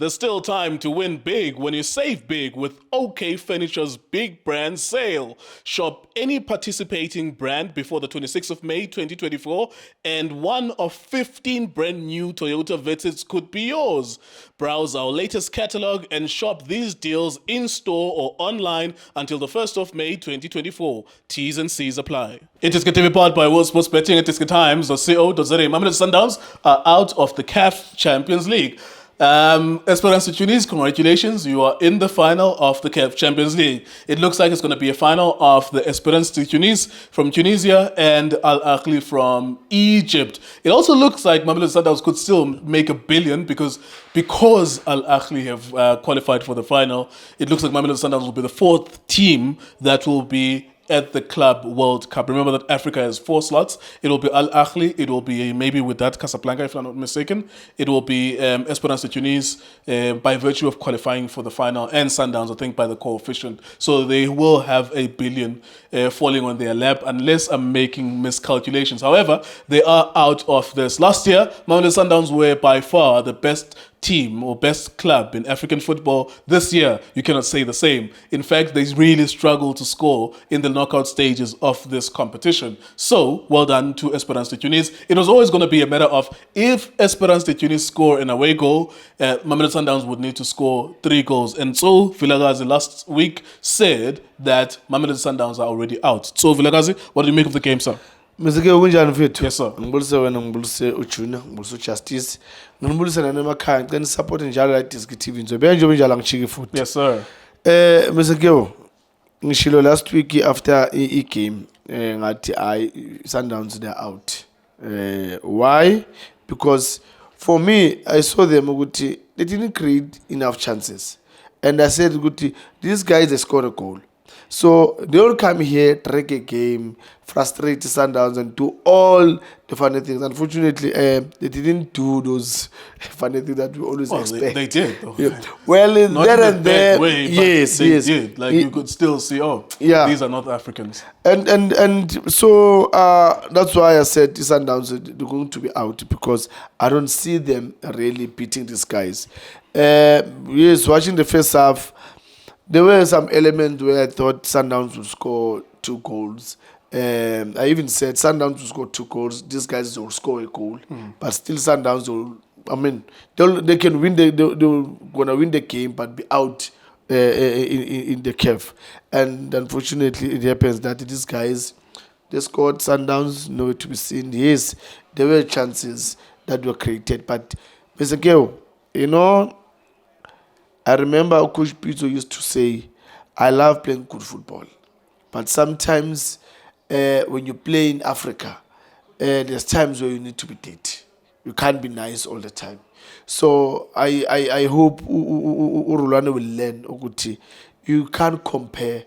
There's still time to win big when you save big with OK Furniture's Big Brand Sale. Shop any participating brand before the 26th of May 2024 and one of 15 brand new Toyota Vitzes could be yours. Browse our latest catalog and shop these deals in store or online until the 1st of May 2024. T's and C's apply. iDiskiTV powered by World Sports Betting at iDiskiTimes.co.za. Mamelodi Sundowns are out of the CAF Champions League. Esperance to Tunis, congratulations, you are in the final of the CAF Champions League. It looks like it's going to be a final of the Esperance to Tunis from Tunisia and Al Ahly from Egypt. It also looks like Mamelodi Sundowns could still make $1 billion because Al Ahly have qualified for the final. It looks like Mamelodi Sundowns will be the fourth team that will be at the Club World Cup. Remember that Africa has 4 slots. It will be Al Ahly. It will be maybe with that Casablanca, if I'm not mistaken. It will be Esperance de Tunis by virtue of qualifying for the final, and Sundowns, I think, by the coefficient. So they will have $1 billion falling on their lap, unless I'm making miscalculations. However, they are out of this. Last year, Mamelodi Sundowns were by far the best team or best club in African football. This year, you cannot say the same. In fact, they really struggle to score in the knockout stages of this competition. So, well done to Esperance de Tunis. It was always going to be a matter of if Esperance de Tunis score an away goal, Mamelodi Sundowns would need to score 3 goals. And Tso Vilakazi last week said that Mamelodi Sundowns are already out. Tso Vilakazi, what do you make of the game, sir? Mzike unjani mfethu? Yes, sir. Ngibulise wena, ngibulise uJunior, ngibulise uJustice. Ngibulise nanemakhaya, ngicela support njalo iDiskiTV ngizobe nje njalo angijiki futhi. Yes, sir. Mzike ngishilo last week after game ngathi Sundowns they're out. Why? Because for me I saw them ukuthi they didn't create enough chances. And I said ukuthi these guys they scored a goal. So they all come here, drag a game, frustrate Sundowns, and do all the funny things. Unfortunately, they didn't do those funny things that we always expect. They did. Though. Yeah. Well, not there in and there, way, yes, they yes. did. Like you could still see, yeah, these are not Africans. And so that's why I said the Sundowns they're going to be out, because I don't see them really beating these guys. Yes, watching the first half, there were some elements where I thought Sundowns would score 2 goals. I even said Sundowns will score 2 goals. These guys will score a goal, but still Sundowns will. I mean, they can win. They're gonna win the game, but be out in the CAF. And unfortunately, it happens that these guys they scored. Sundowns nowhere to be seen. Yes, there were chances that were created, but Mr. Geo, you know, I remember Coach Pizzo used to say, I love playing good football. But sometimes when you play in Africa, there's times where you need to be dead. You can't be nice all the time. So I hope Urulane will learn, Oguti, you can't compare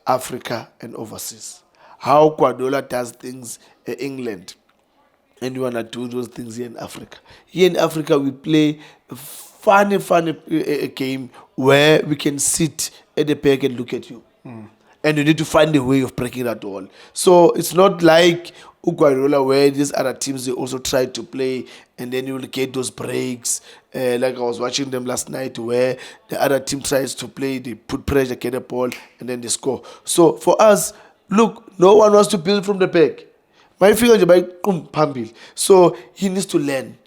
Africa and overseas. How Guardiola does things in England, and you want to do those things here in Africa. Here in Africa, we play funny game where we can sit at the back and look at you. And you need to find a way of breaking that wall. So it's not like Guardiola where these other teams, they also try to play and then you will get those breaks. Like I was watching them last night where the other team tries to play, they put pressure, get the ball, and then they score. So for us, look, no one wants to build from the back. My finger is like, pambil. So he needs to learn.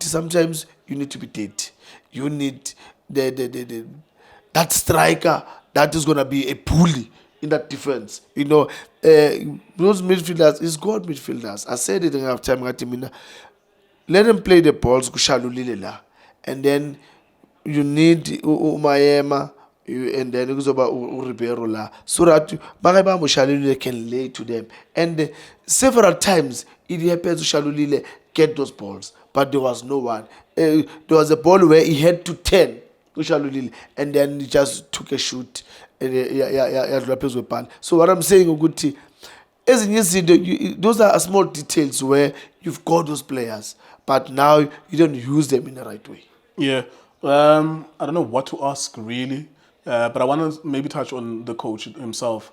Sometimes you need to be dead. You need that striker that is gonna be a bully in that defense. You know, those midfielders is God midfielders. I said it in half time. Let them play the balls, and then you need Umayema, and then it goes about Ribeiro, so that can lay to them. And several times it happens Shalulile get those balls, but there was no one. There was a ball where he had to turn and then he just took a shoot and so what I'm saying, Uguti, as in yesterday, those are small details where you've got those players, but now you don't use them in the right way. Yeah, I don't know what to ask really, but I want to maybe touch on the coach himself.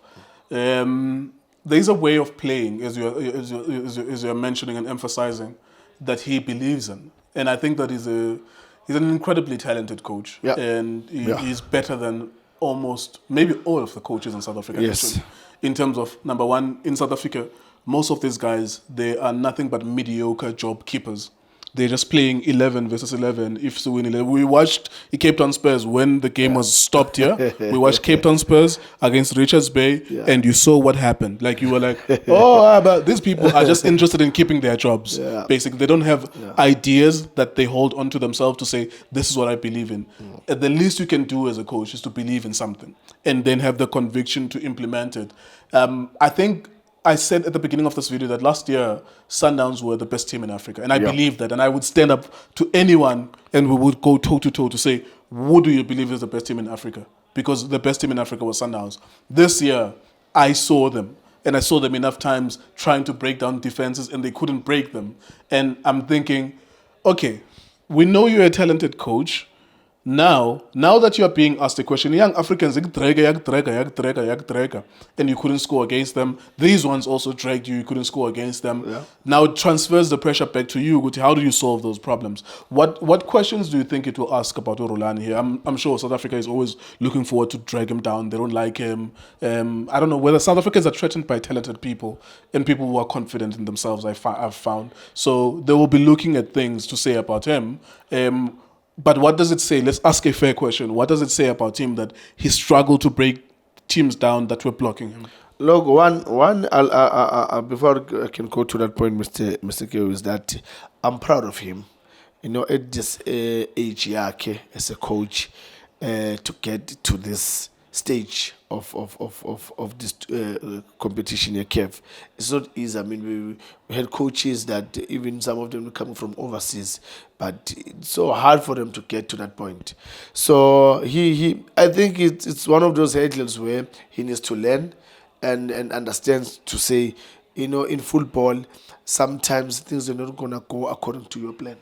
There's a way of playing, as you're mentioning and emphasizing, that he believes in, and I think that is He's an incredibly talented coach, Yeah. and Yeah. he's better than almost maybe all of the coaches in South Africa. Yes. Actually, in terms of number one in South Africa, most of these guys they are nothing but mediocre job keepers. They're just playing 11 versus 11. If so win 11, we watched Cape Town Spurs when the game was stopped here. We watched Cape Town Spurs against Richards Bay, and you saw what happened. Like you were like, oh, but these people are just interested in keeping their jobs. Yeah. Basically, they don't have ideas that they hold onto themselves to say, this is what I believe in. The least you can do as a coach is to believe in something and then have the conviction to implement it. I think I said at the beginning of this video that last year, Sundowns were the best team in Africa. And I believe that. And I would stand up to anyone and we would go toe-to-toe to say, who do you believe is the best team in Africa? Because the best team in Africa was Sundowns. This year, I saw them. And I saw them enough times trying to break down defenses and they couldn't break them. And I'm thinking, okay, we know you're a talented coach. Now that you are being asked a question, young Africans, and you couldn't score against them. These ones also dragged you couldn't score against them. Yeah. Now it transfers the pressure back to you. How do you solve those problems? What questions do you think it will ask about Orolani here? I'm sure South Africa is always looking forward to drag him down. They don't like him. I don't know whether South Africans are threatened by talented people and people who are confident in themselves, I've found. So they will be looking at things to say about him. But what does it say? Let's ask a fair question. What does it say about him that he struggled to break teams down that were blocking him? Look, one. Before I can go to that point, Mr. Kyo, is that I'm proud of him. You know, at this age, as a coach, to get to this stage of this competition in CAF. It's not easy. I mean, we had coaches that even some of them coming from overseas, but it's so hard for them to get to that point. So I think it's one of those hurdles where he needs to learn and understand to say, you know, in football, sometimes things are not gonna go according to your plan.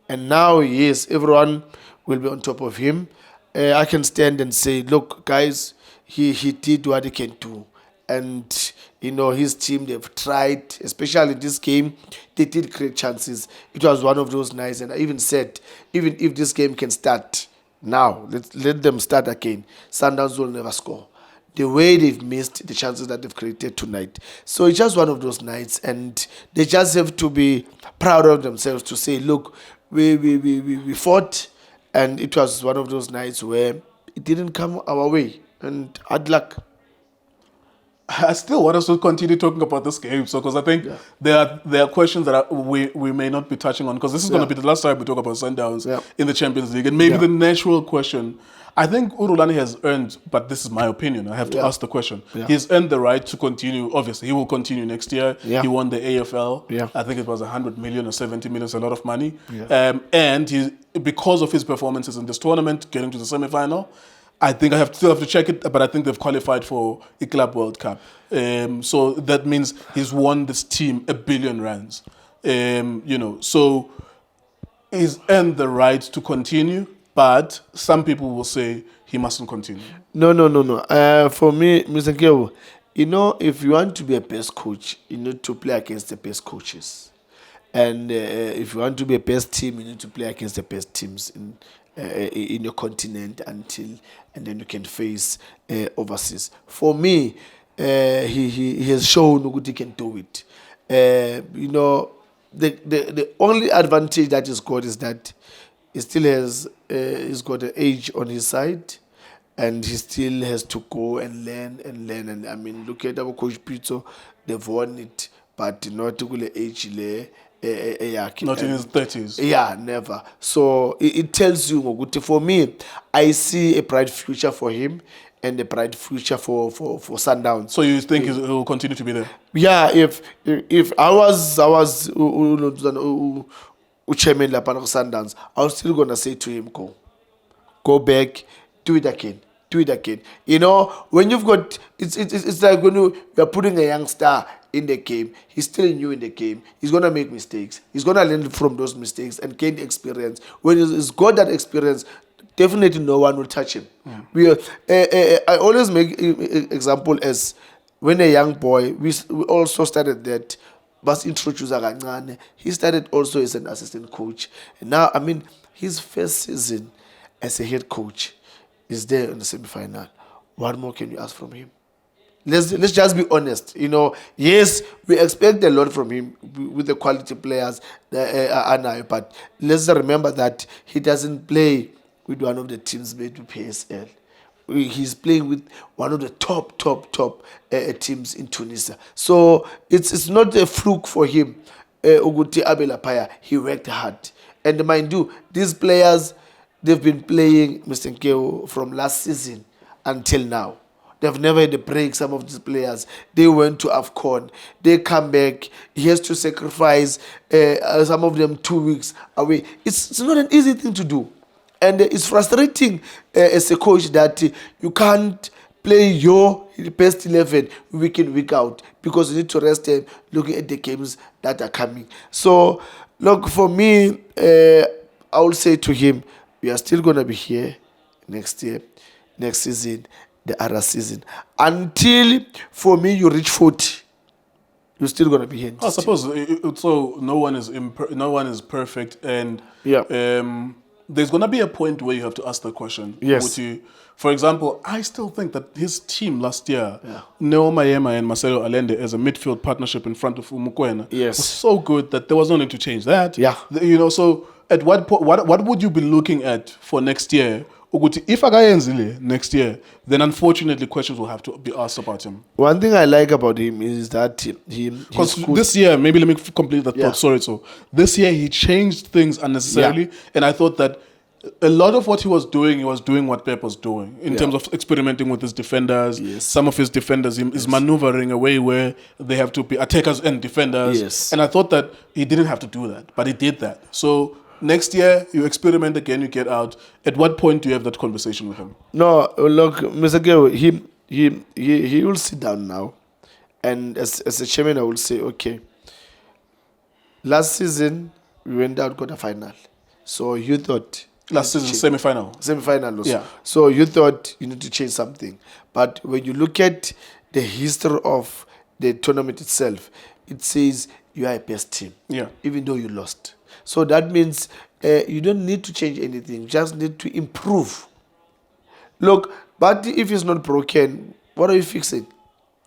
And now, yes, everyone will be on top of him. I can stand and say, look, guys, he did what he can do. And, you know, his team, they've tried, especially this game, they did create chances. It was one of those nights. And I even said, even if this game can start now, let them start again, Sundowns will never score. The way they've missed the chances that they've created tonight. So it's just one of those nights. And they just have to be proud of themselves to say, look, we fought. And it was one of those nights where it didn't come our way. And hard luck. I still want us to continue talking about this game, so because I think there are questions that we may not be touching on, because this is going to be the last time we talk about Sundowns in the Champions League, and maybe the natural question. I think Urulani has earned, but this is my opinion, I have to ask the question. He's earned the right to continue. Obviously, he will continue next year. He won the AFL. I think it was 100 million or 70 million, it's a lot of money. And because of his performances in this tournament, getting to the semi-final, I think still have to check it, but I think they've qualified for a Club World Cup. So that means he's won this team R1 billion. You know, so he's earned the right to continue, but some people will say he mustn't continue. No. For me, Mr. Kewo, you know, if you want to be a best coach, you need to play against the best coaches. And if you want to be a best team, you need to play against the best teams in your continent and then you can face overseas. For me, he has shown that he can do it. You know, the only advantage that he's got is that he still has he's got an age on his side, and he still has to go and learn. And I mean, look at our coach Pizzo, they've won it, but not to the age there. Not in his 30s. Yeah, never. So it tells you, for me, I see a bright future for him and a bright future for Sundowns. So you think he will continue to be there? Yeah, if I was chairman Lapana Sundowns, I was still gonna say to him, go back, do it again. You know, when you've got it's like when you're putting a young star in the game, he's still new in the game. He's gonna make mistakes. He's gonna learn from those mistakes and gain experience. When he's got that experience, definitely no one will touch him. I always make example as when a young boy, we also started that. But introduce he started also as an assistant coach. And now, I mean, his first season as a head coach is there in the semi-final. What more can you ask from him? Let's just be honest. Yes, we expect a lot from him with the quality players, but let's remember that he doesn't play with one of the teams made to PSL. He's playing with one of the top teams in Tunisia. So it's not a fluke for him. Uguti Abelapaya, he worked hard. And mind you, these players, they've been playing, Mr. Nkeo, from last season until now. They've never had a break, some of these players. They went to AFCON. They come back. He has to sacrifice some of them 2 weeks away. It's not an easy thing to do. And it's frustrating as a coach that you can't play your best 11 week in, week out, because you need to rest them looking at the games that are coming. So, look, for me, I will say to him, we are still going to be here next year, next season, the other season. Until, for me, you reach 40, you're still going to be here. I suppose so. No one is perfect, and there's going to be a point where you have to ask the question. Yes. For example, I still think that his team last year, Neo Mayema and Marcelo Allende as a midfield partnership in front of Umukwena, was so good that there was no need to change that. Yeah. So at what point, what would you be looking at for next year? If Agayenzile next year, then unfortunately questions will have to be asked about him. One thing I like about him is that because this year, maybe let me complete that thought. Sorry, so this year he changed things unnecessarily, and I thought that a lot of what he was doing what Pep was doing in terms of experimenting with his defenders. Yes. Some of his defenders is maneuvering a way where they have to be attackers and defenders. Yes. And I thought that he didn't have to do that, but he did that. So next year, you experiment again, you get out. At what point do you have that conversation with him? No, look, Mr. Geo, he will sit down now. And as a chairman, I will say, okay, last season, we went out quarter final. So you thought... Last season, semi-final. Semi-final also. Yeah. So you thought you need to change something. But when you look at the history of the tournament itself, it says you are a best team. Yeah. Even though you lost. So that means you don't need to change anything. You just need to improve. Look, but if it's not broken, what are you fixing?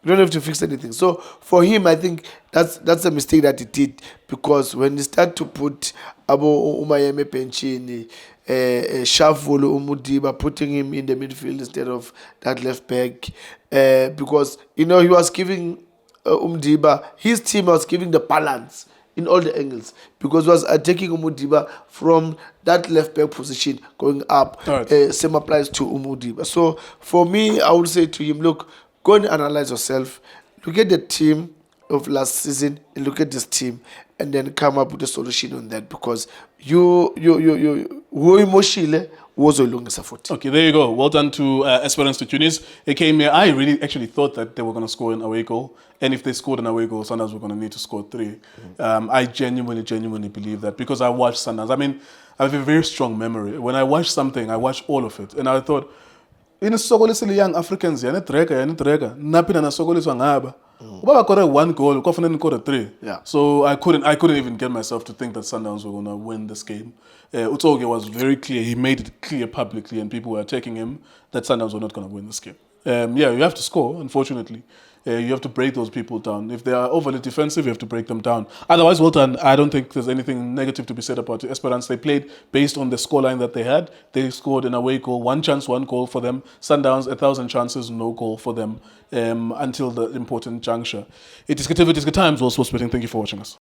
You don't have to fix anything. So for him, I think that's a mistake that he did, because when he started to put Abo Umayeme Penchini, Shavulu Umudiba, putting him in the midfield instead of that left back, because he was giving Umdiba, his team was giving the balance in all the angles, because was attacking Umudiba from that left back position going up. Same applies to Umudiba. So for me, I would say to him, look, go and analyze yourself. Look at the team of last season and look at this team, and then come up with a solution on that, because you was a long effort. Okay, there you go. Well done to Esperance to Tunis. They came here. I really actually thought that they were going to score an away goal, and if they scored an away goal, Sundowns were going to need to score 3. I genuinely believe that, because I watched Sundowns. I mean, I have a very strong memory. When I watch something, I watch all of it, and I thought, in Sogolisile young Africans, yana napina na Sogoliswa ngaba. Ubaba scored 1 goal, Kofanen scored 3. Yeah. So I couldn't even get myself to think that Sundowns were gonna win this game. Utoge was very clear. He made it clear publicly, and people were attacking him that Sundowns were not gonna win this game. You have to score, unfortunately. You have to break those people down. If they are overly defensive, you have to break them down. Otherwise, well done. I don't think there's anything negative to be said about Esperance. They played based on the scoreline that they had. They scored an away goal, 1 chance, 1 goal for them. Sundowns, 1,000 chances, no goal for them until the important juncture. It is good times, also splitting. Thank you for watching us.